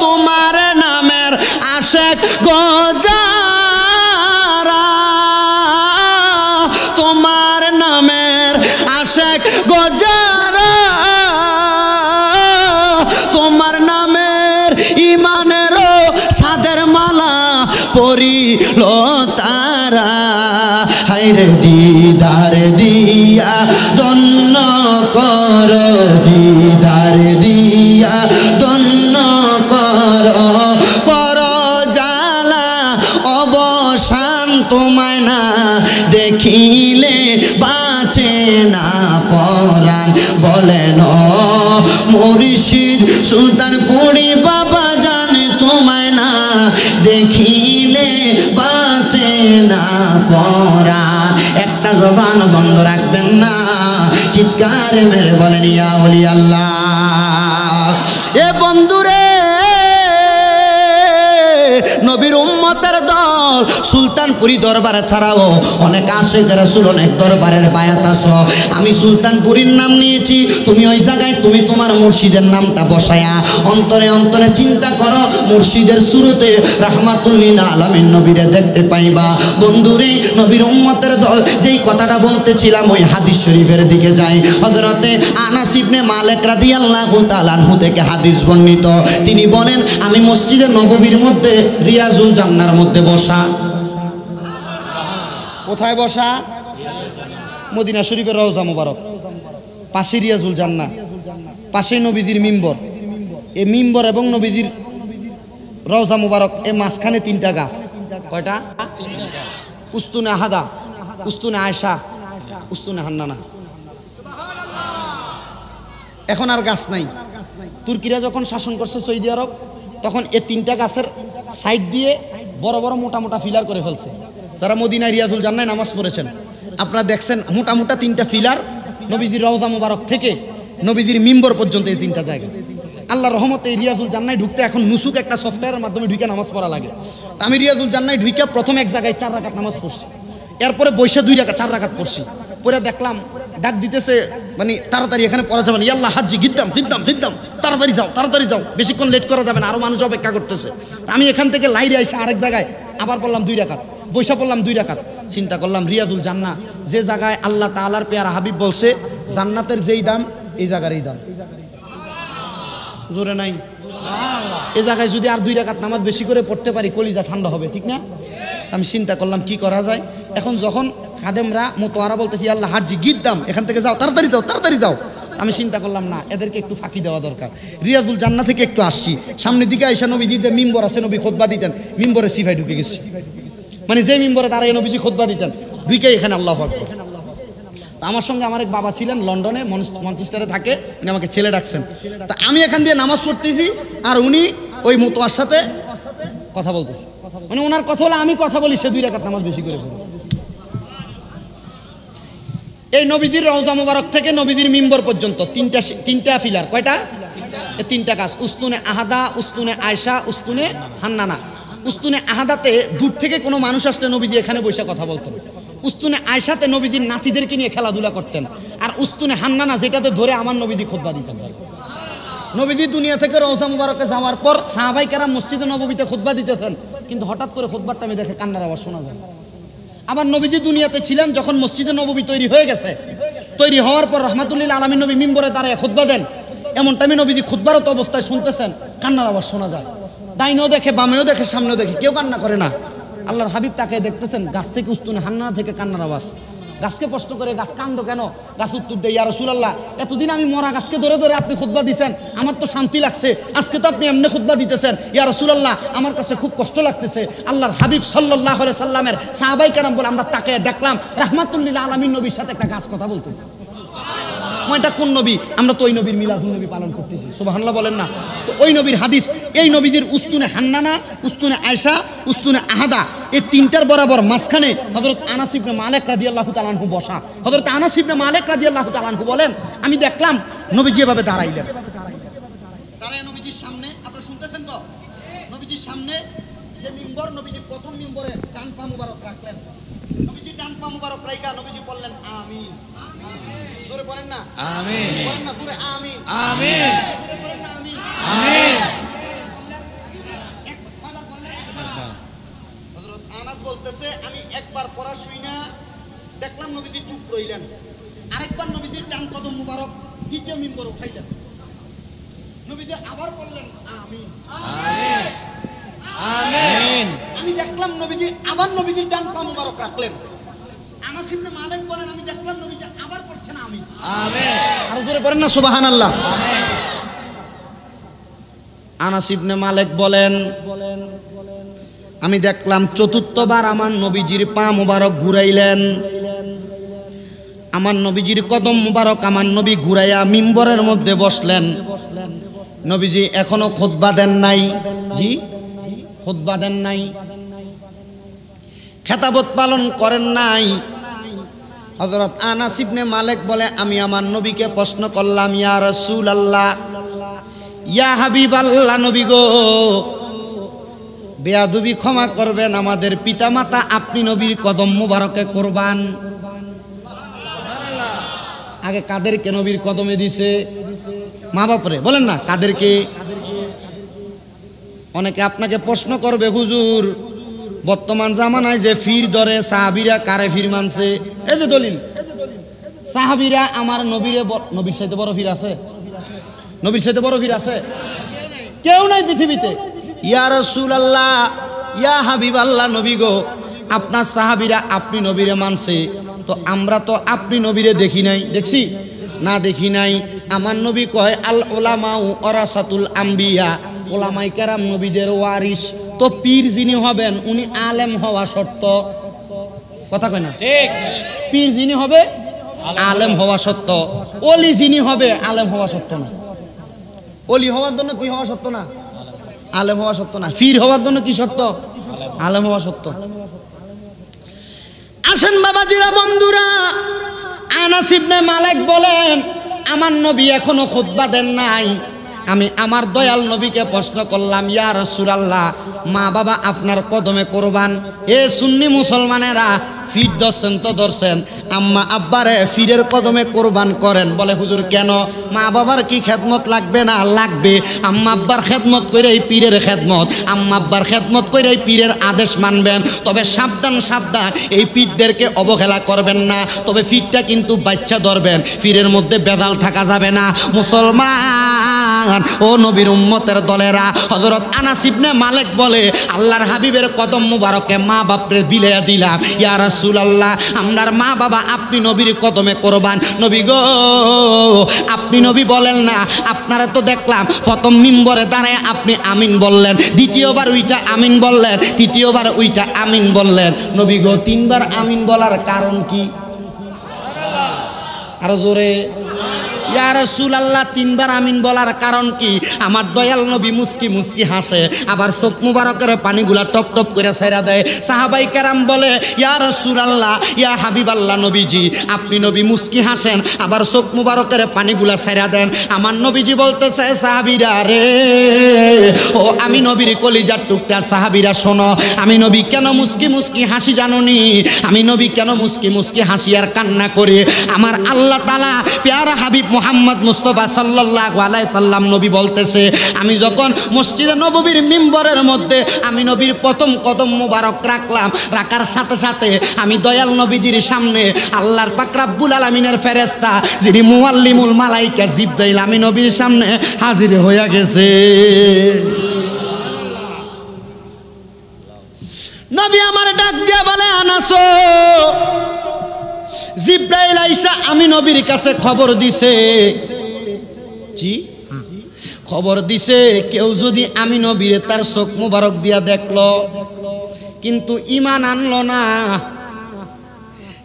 তোমার নামের আশিক গো যারা, তোমার নামের আশিক গো যারা, তোমার নামের ইমানেরও সাদের মালা পরিল তারা, হায়রে দিদার দিয়া ধন্য কর, দিদার দিয়া ধন্য কর, কর জ্বালা অবসান তোমায় না দেখিলে বাঁচে না পরাণ। বলেন মুর্শিদ সুলতানপুরি বাবা জানে তোমায় না দেখিলে বাঁচে না পরাণ। একটা জবান বন্ধ রাখবেন না, চিৎকার মেরে বলেন ইয়া ওলি আল্লাহ। এ বন্ধুরে, নবীর উম্মতের দল সুলতানপুরি দরবার ছাড়াও অনেক আশিক রাসূল অনেক দরবারের বায়াত আছে। আমি সুলতানপুরির নাম নিয়েছি, তুমি ওই জায়গায় তুমি তোমার মুর্শিদের নামটা বসায়া অন্তরে অন্তরে চিন্তা করো, মুর্শিদের সুরতে রাহমাতুল লিল আলামিন নবীরে দেখতে পাইবা। বন্ধুরে, নবীর উম্মতের দল যেই কথাটা বলতেছিলাম ওই হাদিস শরীফের দিকে যাই। হযরতে আনাস ইবনে মালিক রাদিয়াল্লাহু তাআলা আনহু থেকে হাদিস বর্ণিত, তিনি বলেন আমি মসজিদে নববীর মধ্যে রিয়াজুল জান্নার মধ্যে বসা। কোথায় বসা? মদিনা শরীফের রওজা মুবারক, পাশে রিয়াজুল জান্নাহ, পাশে নবীজির মিম্বর। এই মিম্বর এবং নবীজির রওজা মুবারক এই মাঝখানে তিনটা গাছ। কয়টা? উস্তুনে আহাদা, উস্তুনে আয়েশা, উস্তুনে হান্নানা। এখন আর গাছ নাই। তুর্কিরা যখন শাসন করছে সৌদি আরব, তখন এই তিনটা গাছের সাইড দিয়ে বড় বড় মোটা মোটা ফিলার করে ফেলছে। যারা মদিনায় রিয়াজুল জান্নায় নামাজ পড়েছেন আপনারা দেখছেন মোটা মোটা তিনটা ফিলার নবীজির রওজা মুবারক থেকে নবীজির মিম্বর পর্যন্ত এই তিনটা জায়গা। আল্লাহর রহমতে এই রিয়াজুল জান্নায় ঢুকতে এখন নুসুক একটা সফটওয়্যারের মাধ্যমে ঢুকে নামাজ পড়া লাগে। আমি রিয়াজুল জান্নায় ঢুকে প্রথম এক জায়গায় 4 রাকাত নামাজ পড়ছি, এরপরে বৈশা 2 রাকাত 4 রাকাত পড়ছি। পরে দেখলাম ডাক দিতেছে, মানে তাড়াতাড়ি এখানে পড়া যাবে না, ইয়াল্লাহ হাজ্জি গিদ্দাম গিদ্দাম গিদ্দাম, তাড়াতাড়ি যাও, বেশিক্ষণ লেট করা যাবে না, আরও মানুষ অপেক্ষা করতেছে। আমি এখান থেকে লাইরে আইসা আরেক জায়গায় আবার পড়লাম 2 রাকাত, বৈশা পড়লাম 2 রাকাত। চিন্তা করলাম রিয়াজুল জান্না যে জায়গায় আল্লাহ তাআলার পেয়ারা হাবিব বলছে জান্নাতের যেই দাম এই জায়গারই দাম, জোরে নাই? এই জায়গায় যদি আর 2 রাকাত নামাজ বেশি করে পড়তে পারি কলিজা ঠান্ডা হবে, ঠিক না? আমি চিন্তা করলাম কি করা যায়। এখন যখন খাদেমরা মোতোয়ারা বলতেছি আল্লাহ হাজ্জি গিদ্দাম, এখান থেকে যাও, তাড়াতাড়ি যাও, আমি চিন্তা করলাম না, এদেরকে একটু ফাঁকি দেওয়া দরকার। রিয়াজুল জান্নাহ থেকে একটু আসছি, সামনের দিকে আইসা নবীজি যে মিম্বর আছে, নবী খুতবা দিতেন, মিম্বরে সিফাই ঢুকে গেছি, মানে যে মিম্বরে দাঁড়িয়ে নবীজি খুতবা দিতেন, ঢুকে এখানে আল্লাহু আকবার। তা আমার সঙ্গে আমার এক বাবা ছিলেন লন্ডনে, মনচেস্টারে থাকে, উনি আমাকে ছেলে ডাকছেন। তা আমি এখান দিয়ে নামাজ পড়তেছি আর উনি ওই মোতোয়ার সাথে কথা বলতেছে, মানে ওনার কথা হলে আমি কথা বলি, সে 2 রাকাত নামাজ বেশি করে পড়ে। এই নবীজির রওজা মোবারক থেকে নবীজির মিম্বর পর্যন্ত তিনটা ফিলার, কয়টা? 3টা কাজ, উস্তুনে আহাদা, উস্তুনে আয়সা, উস্তুনে হান্নানা। উস্তুনে আহাদাতে দূর থেকে কোনো মানুষ আসলে নবীজি এখানে বসে কথা বলতেন, উস্তুনে আয়সাতে নবীজির নাতিদেরকে নিয়ে খেলাধুলা করতেন, আর উস্তুনে হান্নানা যেটাতে ধরে আমার নবীজি খুতবা দিতেন। নবীজি দুনিয়া থেকে রওজা মুবারকে যাওয়ার পর সাহাবায়ে কেরাম মসজিদে নববীতে খুতবা দিতেছেন, কিন্তু হঠাৎ করে খুতবার টাইমে দেখে কান্নার আওয়াজ শোনা যায়। আবার নবীজি দুনিয়াতে ছিলেন যখন মসজিদে নববী তৈরি হয়ে গেছে, তৈরি হওয়ার পর রাহমাতুল্লিল আলামিন নবী মিম্বরে দাঁড়ায় খুতবা দেন, এমন টাইমে নবীজি খুতবারত অবস্থায় শুনতেছেন, কান্নার আওয়াজ শোনা যায়। ডাইনেও দেখে, বামেও দেখে, সামনেও দেখে, কেউ কান্না করে না। আল্লাহর হাবিব তাকে দেখতেছেন, গাছ থেকে উস্তুনে হান্নানা থেকে কান্নার আওয়াজ। গাছকে প্রশ্ন করে, গাছ কান্দো কেন? গাছ উত্তর দেয়, ইয়া রাসূলুল্লাহ, এতদিন আমি মরা গাছকে ধরে ধরে আপনি খুতবা দিছেন, আমার তো শান্তি লাগছে, আজকে তো আপনি এমনি খুতবা দিতেছেন, ইয়া রাসূলুল্লাহ আমার কাছে খুব কষ্ট লাগতেছে। আল্লাহর হাবিব সাল্লাল্লাহু আলাইহি সাল্লামের সাহাবায়ে কেরাম বলে আমরা তাকে দেখলাম রাহমাতুল্লিল আলামিন নবীর সাথে একটা গাছ কথা বলতেছে। এটা কোন নবী? আমরা তো ওই নবীর মিলাদুন নবী পালন করতেছি, সুবহানাল্লাহ বলেন না? তো ওই নবীর হাদিস, এই নবীদের উস্তুনে হান্নানা, উস্তুনে আয়সা, উস্তুনে আহাদা, এই 3টার বরাবর মাঝখানে হযরত আনাস ইবনে মালিক রাদিয়াল্লাহু তাআলা আনহু বসা। হযরত আনাস ইবনে মালিক রাদিয়াল্লাহু তাআলা আনহু বলেন, আমি দেখলাম নবীজি এভাবে দাঁড়াইলেন, দাঁড়ায় নবীজির সামনে, আপনারা শুনতেছেন তো? নবীজির সামনে যে মিম্বর, নবীজি প্রথম মিম্বরে ডান পা মুবারক রাখলেন, নবীজি ডান পা মুবারক রাইখা নবীজি বললেন আমিন। জোরে বলেন না আমিন, বলেন না জোরে আমিন, আমিন, বলেন না আমিন, আমিন। হযরত আনাস বলতেছে, আমি একবার পড়া শুই না দেখলাম নবীজি চুপ রইলেন, আরেকবার নবীজির ডান কদম মুবারক দ্বিতীয় মিম্বর উঠাইলেন, নবীজি আবার বললেন আমিন, আমিন, আমিন। আমি দেখলাম নবীজি আবার নবীজির ডান পা মুবারক রাখলেন। আনাস ইবনে মালিক বলেন, আমি দেখলাম নবীজি আবার পড়ছেন আমিন, আমিন। আর জোরে পড়েন না সুবহানাল্লাহ, আমিন। আনাস ইবনে মালিক বলেন, আমি দেখলাম চতুর্থবার আমার নবীজির পা মুবারক ঘুরাইলেন, আমার নবীজির কদম মুবারক আমার নবী ঘুরাইয়া মিম্বরের মধ্যে বসলেন। নবীজি এখনো খুতবা দেন নাই, জি খুতবা দেন নাই, খেতাবত পালন করেন নাই। হযরত আনাস ইবনে মালিক বলে, আমি আমার নবীকে প্রশ্ন করলাম, ইয়া রাসূলুল্লাহ, ইয়া হাবিবাল্লাহ, নবী গো, বেয়াদবি ক্ষমা করবেন, আমাদের পিতামাতা আপনি নবীর কদম মুবারকে কুরবান। আগে কাদেরকে নবীর কদমে দিছে? মা বাপরে, বলেন না কাদেরকে? অনেকে আপনাকে প্রশ্ন করবে, হুজুর বর্তমান জামানায় যে ফির ধরে, সাহাবীরা কারে ফির মানছে? এই যে দলিল, সাহাবীরা আমার নবীর সাথে বড় ফির আছে? নবীর সাথে বড় ফির আছে? কেউ নাই পৃথিবীতে। ইয়া রাসূলুল্লাহ, ইয়া হাবিবাল্লাহ, নবী গো, আপনার সাহাবীরা আপনি নবীরে মানছে, তো আমরা তো আপনি নবীরে দেখি নাই। দেখছি না? দেখি নাই। আমার নবী কয়, আল উলামাউ ওয়ারাসাতুল আম্বিয়া, ওলামায়ে কেরাম নবীদের ওয়ারিস। তো পীর যিনি হবেন উনি আলেম হওয়া শর্ত, কথা কয় না? ঠিক। পীর যিনি হবে আলেম হওয়া শর্ত, ওলি যিনি হবে আলেম হওয়া শর্ত না। ওলি হওয়ার জন্য কি হওয়া শর্ত না? আলেম হওয়া শর্ত না। পীর হওয়ার জন্য কি শর্ত? আলেম হওয়া শর্ত। আসেন বাবাজিরা, বন্ধুরা, আনাস ইবনে মালিক বলেন, আমার নবী এখনো খুতবা দেন নাই, আমি আমার দয়াল নবীকে প্রশ্ন করলাম, ইয়া রাসূলুল্লাহ, মা বাবা আপনার কদমে কোরবান। এ সুন্নি মুসলমানেরা ফির ধরছেন তো ধরছেন, আম্মা আব্বারে ফিরের কদমে কোরবান করেন। বলে হুজুর কেন? মা বাবার কি খেদমত লাগবে না? লাগবে। আম্মা আব্বার খেদমত করে এই পীরের খেদমত, আম্মা আব্বার খেদমত করে এই পীরের আদেশ মানবেন। তবে সাবধান সাবধান, এই পীরদেরকে অবহেলা করবেন না। তবে ফিরটা কিন্তু বাচ্চা ধরবেন, ফিরের মধ্যে বেদাল থাকা যাবে না। মুসলমান ও নবীর উম্মতের দলেরা, হযরত আনাস ইবনে মালিক বলে, আল্লাহর হাবিবের কদম মুবারকে মা বাপরে বিলিয়ে দিলাম। ইয়া রাসূলুল্লাহ, আপনার মা বাবা আপনি নবীর কদমে কোরবান। নবী গো, আপনি নবী বলেন না, আপনারা তো দেখলাম প্রথম মিম্বরে দাঁড়ায় আপনি আমিন বললেন, দ্বিতীয়বার ওইটা আমিন বললেন, তৃতীয়বার ওইটা আমিন বললেন। নবী গো, তিনবার আমিন বলার কারণ কি? আরো জোরে, ইয়া রাসূলুল্লাহ, তিনবার আমিন বলার কারণ কি? আমার দয়াল নবী মুস্কি মুস্কি হাসে, আবার চোখ মুবারকের পানিগুলা টপ টপ করে ছেড়া দেয়। সাহাবাই কেরাম বলে, ইয়া রাসূলুল্লাহ, ইয়া হাবিবাল্লাহ নবীজি, আপনি নবী মুস্কি হাসেন, আবার চোখ মুবারকের পানিগুলা ছেড়া দেন। আমার নবীজি বলতেছে, সাহাবীরা রে, ও আমি নবীর কলিজার টুকরা সাহাবীরা শোনো, আমি নবী কেন মুস্কি মুস্কি হাসি জানোনি? আমি নবী কেন মুস্কি মুস্কি হাসি আর কান্না করে? আমার আল্লাহ তাআলা প্যারা হাবিব মুহাম্মদ মুস্তাফা সাল্লাল্লাহু আলাইহি সাল্লাম নবী বলতেছে, আমি যখন মসজিদে নববীর মিম্বরের মধ্যে আমি নবীর প্রথম কদম মুবারক রাখলাম, রাখার সাথে সাথে আমি দয়াল নবীজির সামনে আল্লাহর পাক রব্বুল আলামিনের ফেরেশতা যিনি মুআল্লিমুল মালায়েকা জিবরাইল আমি নবীর সামনে হাজির হয়ে গেছে। নবী আমার ডাক দিয়ে বলে, আনাস, জিবরাইল আইসা আমি নবীর কাছে খবর দিছে, জি খবর দিছে, কেউ যদি আমি নবীরে তার চোখ মুবারক দিয়া দেখলো কিন্তু ঈমান আনলো না,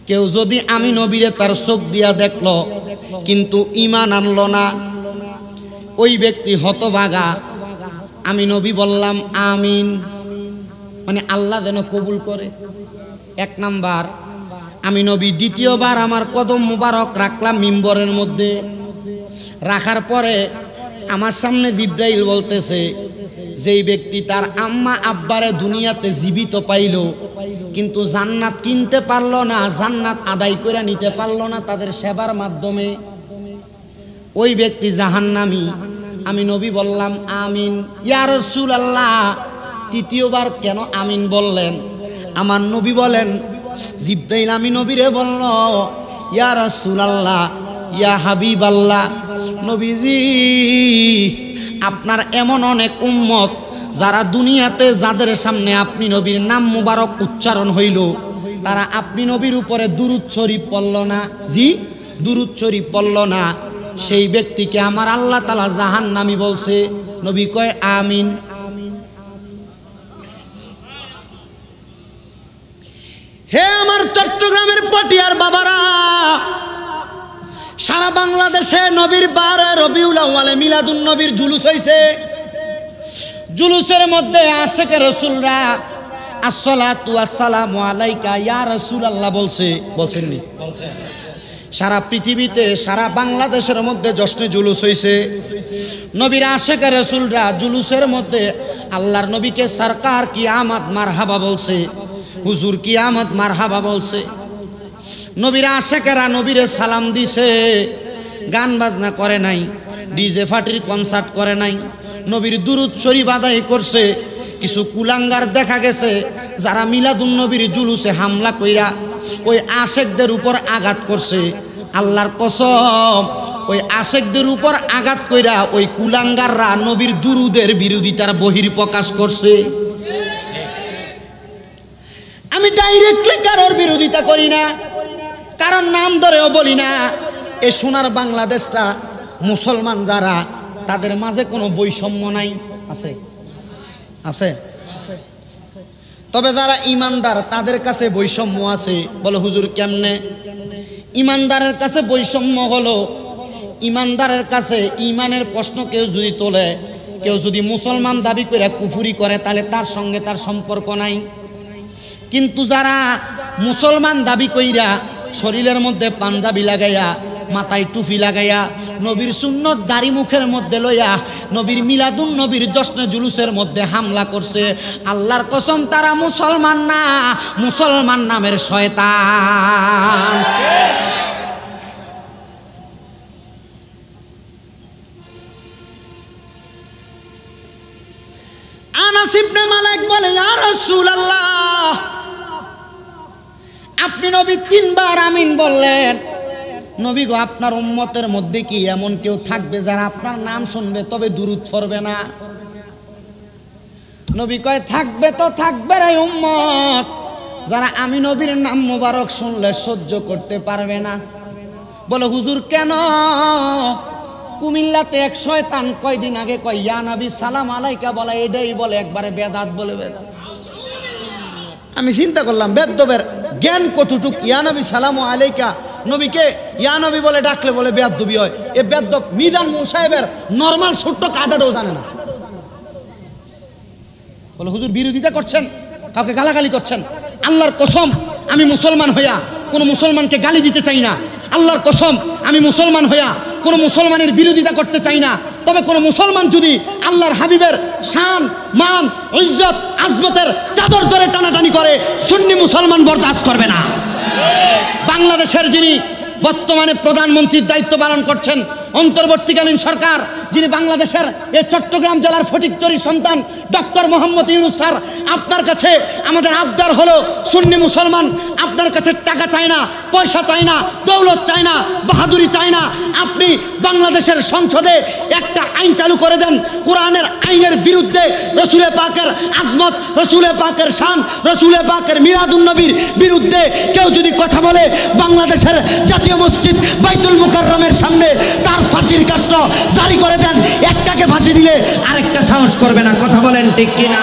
কেউ যদি আমি নবীরে তার চোখ দিয়া দেখলো কিন্তু ঈমান আনলো না, ওই ব্যক্তি হতভাগা। আমি নবী বললাম আমিন, মানে আল্লাহ যেন কবুল করে। এক নাম্বার। আমি নবী দ্বিতীয়বার আমার কদম মুবারক রাখলাম মিম্বরের মধ্যে, রাখার পরে আমার সামনে জিবরাইল বলতেছে, যেই ব্যক্তি তার আম্মা আব্বারে দুনিয়াতে জীবিত পাইল কিন্তু জান্নাত কিনতে পারলো না, জান্নাত আদায় করে নিতে পারলো না তাদের সেবার মাধ্যমে, ওই ব্যক্তি জাহান্নামী। আমি নবী বললাম আমিন। ইয়া রাসূলুল্লাহ, তৃতীয়বার কেন আমিন বললেন? আমার নবী বলেন, জিবরাইল আমি নবীরে বলল, ইয়া রাসূলুল্লাহ, ইয়া হাবিবাল্লাহ, নবীজি আপনার এমন অনেক উম্মত যারা দুনিয়াতে যাদের সামনে আপনি নবীর নাম মুবারক উচ্চারণ হইল, তারা আপনি নবীর উপরে দুরূদ শরীফ পড়ল না, জি দুরূদ শরীফ পড়ল না, সেই ব্যক্তিকে আমার আল্লাহ তাআলা জাহান্নামী বলছে। নবী কয় আমিন। হে আমার চট্টগ্রামের পটিয়ার বাবারা, সারা বাংলাদেশে নবীর 12 রবিউল আউয়ালে মিলাদুন নবীর জুলুস হইছে। জুলুসের মধ্যে আশিক রাসূলরা আসসালাতু ওয়াসসালামু আলাইকা ইয়া রাসূলুল্লাহ বলছে, বলছেননি? সারা পৃথিবীতে সারা বাংলাদেশের মধ্যে জশ্নে জুলুস হইছে। নবীর আশিক রাসূলরা জুলুসের মধ্যে আল্লাহর নবীকে সরকার কিয়ামত মারহাবা বলছে, হুজুর কিয়ামত মারহাবা বলছে। নবীর আশিকেরা নবীরে সালাম দিছে, গান বাজনা করে নাই, ডিজে পার্টির কনসার্ট করে নাই, নবীর দুরূদ শরীফ আদায় করছে। কিছু কুলাঙ্গার দেখা গেছে যারা মিলাদুন নবীর জুলুসে হামলা কইরা ওই আশিকদের উপর আঘাত করছে। আল্লাহর কসম, ওই আশিকদের উপর আঘাত কইরা ওই কুলাঙ্গাররা নবীর দুরূদের বিরোধিতার বহিঃপ্রকাশ করছে। আমি ডাইরেক্টলি কারোর বিরোধিতা করি না, কারণ নাম ধরেও বলি না। এই সোনার বাংলাদেশটা মুসলমান যারা, তাদের মাঝে কোনো বৈষম্য নাই, আছে আছে তবে যারা ইমানদার তাদের কাছে বৈষম্য আছে। বলে হুজুর কেমনে? ইমানদারের কাছে বৈষম্য হলো, ইমানদারের কাছে ইমানের প্রশ্ন কেউ যদি তোলে, কেউ যদি মুসলমান দাবি করে কুফরি করে, তাহলে তার সঙ্গে তার সম্পর্ক নাই। কিন্তু যারা মুসলমান দাবি কইরা শরীরের মধ্যে পাঞ্জাবি লাগাইয়া মাথায় টুপি লাগাইয়া নবীর সুন্নত দাড়ি মুখের মধ্যে লইয়া নবীর মিলাদুন নবীর জশ্নে জুলুসের মধ্যে হামলা করছে। আল্লাহর কসম তারা মুসলমান না, মুসলমান নামের শয়তান। আনাস ইবনে মালিক বলে, ইয়া রাসূলুল্লাহ, আপনি নবী তিনবার আমিন বললেন, নবী গো আপনার উম্মতের মধ্যে কি এমন কেউ থাকবে যারা আপনার নাম শুনবে তবে দুরূদ পড়বে না? নবী কয়, থাকবে তো থাকবে রে উম্মত, যারা আমি নবীর নাম মোবারক শুনলে সহ্য করতে পারবে না। বলে হুজুর কেন? কুমিল্লাতে এক শয়তান কয়দিন আগে কয় ইয়া নবী সালাম আলাইকা বলে, এটাই বলে একবারে বেদাত বলে বেদাত। আমি চিন্তা করলাম বেদ্যবের জ্ঞান কতটুক। ইয়া নবী সালাম আলাইকা, নবীকে ইয়া নবী বলে ডাকলে বলে বেয়াদবি হয়। এ বেদ্যব মিজান সাহেবের নরমাল ছোট্ট কাদাটাও জানে না। বলে হুজুর বিরোধিতা করছেন, কাউকে গালাগালি করছেন। আল্লাহর কসম আমি মুসলমান হইয়া কোনো মুসলমানকে গালি দিতে চাই না। আল্লাহর কসম আমি মুসলমান হইয়া কোনো মুসলমানের বিরোধিতা করতে চাই না। তবে কোনো মুসলমান যদি আল্লাহর হাবিবের শান মান ইজ্জত আজমতের চাদর ধরে টানাটানি করে, সুন্নি মুসলমান বরদাস্ত করবে না। বাংলাদেশের যিনি বর্তমানে প্রধানমন্ত্রীর দায়িত্ব পালন করছেন, অন্তর্বর্তীকালীন সরকার, যিনি বাংলাদেশের এই চট্টগ্রাম জেলার ফটিকছড়ির সন্তান ডক্টর মোহাম্মদ ইউনূস স্যার, আপনার কাছে আমাদের আবদার হলো, সুন্নি মুসলমান আপনার কাছে টাকা চায় না, পয়সা চায় না, দৌলত চায় না, বাহাদুরি চায় না। আপনি বাংলাদেশের সংসদে একটা আইন চালু করে দেন, কোরআনের আইনের বিরুদ্ধে, রসুলে পাকের আজমত, রসুলে পাকের শান, রসুলে পাকের মিলাদুন নবীর বিরুদ্ধে কেউ যদি কথা বলে, বাংলাদেশের জাতীয় মসজিদ বাইতুল মুকাররমের সামনে তার ফাঁসির কাষ্ট জারি করে দেন। একটাকে ফাঁসি দিলে আরেকটা সাহস করবে না। কথা বলেন ঠিক কিনা?